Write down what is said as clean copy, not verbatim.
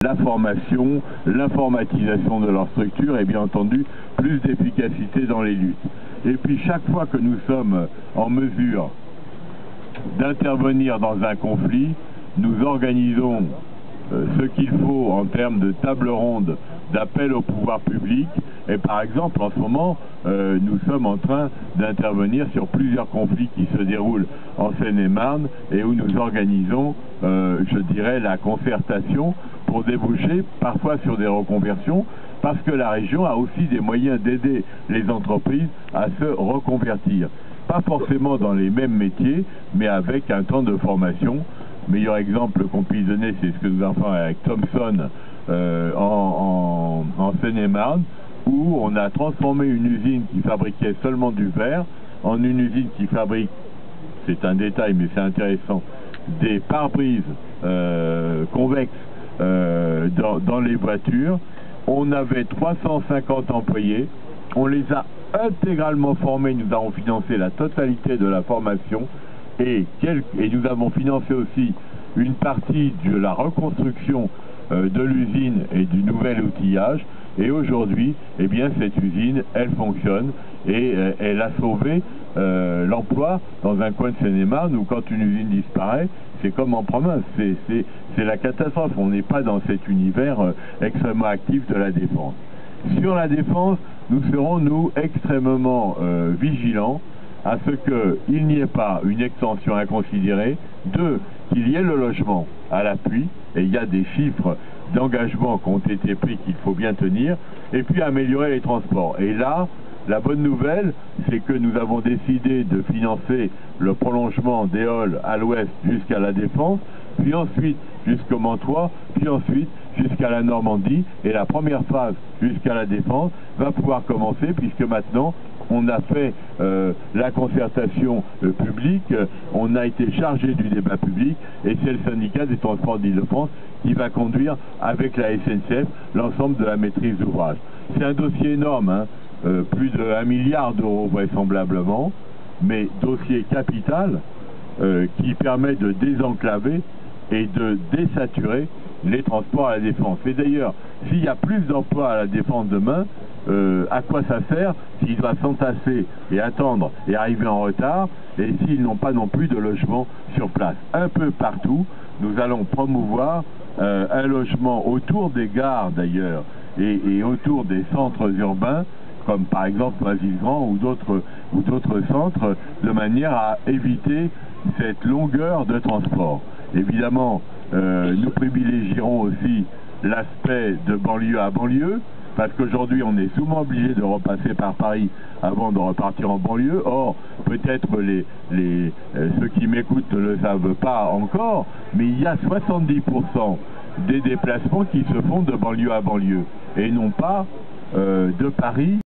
la formation, l'informatisation de leur structure et bien entendu plus d'efficacité dans les luttes. Et puis chaque fois que nous sommes en mesure d'intervenir dans un conflit, nous organisons ce qu'il faut en termes de table ronde, d'appel au pouvoir public. Et par exemple, en ce moment, nous sommes en train d'intervenir sur plusieurs conflits qui se déroulent en Seine-et-Marne et où nous organisons, je dirais, la concertation pour déboucher parfois sur des reconversions, parce que la région a aussi des moyens d'aider les entreprises à se reconvertir. Pas forcément dans les mêmes métiers, mais avec un temps de formation. Meilleur exemple qu'on puisse donner, c'est ce que nous avons fait avec Thomson en Seine-et-Marne, où on a transformé une usine qui fabriquait seulement du verre en une usine qui fabrique, c'est un détail mais c'est intéressant, des pare-brises convexes dans les voitures. On avait 350 employés, on les a intégralement formés, nous avons financé la totalité de la formation et nous avons financé aussi une partie de la reconstruction de l'usine et du nouvel outillage. Et aujourd'hui, eh bien, cette usine, elle fonctionne et elle a sauvé l'emploi dans un coin de Seine-et-Marne où quand une usine disparaît, c'est comme en province, c'est la catastrophe. On n'est pas dans cet univers extrêmement actif de la défense. Sur la défense, nous serons, nous, extrêmement vigilants à ce qu'il n'y ait pas une extension inconsidérée, deux, qu'il y ait le logement à l'appui, et il y a des chiffres d'engagement qui ont été pris qu'il faut bien tenir, et puis améliorer les transports. Et là, la bonne nouvelle, c'est que nous avons décidé de financer le prolongement des halls à l'ouest jusqu'à la Défense, puis ensuite jusqu'au Mantois, puis ensuite jusqu'à la Normandie, et la première phase jusqu'à la Défense va pouvoir commencer, puisque maintenant on a fait la concertation publique, on a été chargé du débat public, et c'est le syndicat des transports d'Île-de-France qui va conduire avec la SNCF l'ensemble de la maîtrise d'ouvrage. C'est un dossier énorme, hein, plus de 1 milliard d'euros vraisemblablement, mais dossier capital qui permet de désenclaver et de désaturer les transports à la Défense. Et d'ailleurs, s'il y a plus d'emplois à la Défense demain, à quoi ça sert s'ils doivent s'entasser et attendre et arriver en retard, et s'ils n'ont pas non plus de logement sur place. Un peu partout, nous allons promouvoir un logement autour des gares d'ailleurs, et autour des centres urbains, comme par exemple Noisy-le-Grand ou d'autres centres, de manière à éviter cette longueur de transport. Évidemment, nous privilégierons aussi l'aspect de banlieue à banlieue, parce qu'aujourd'hui on est souvent obligé de repasser par Paris avant de repartir en banlieue. Or, peut-être ceux qui m'écoutent ne le savent pas encore, mais il y a 70% des déplacements qui se font de banlieue à banlieue, et non pas de Paris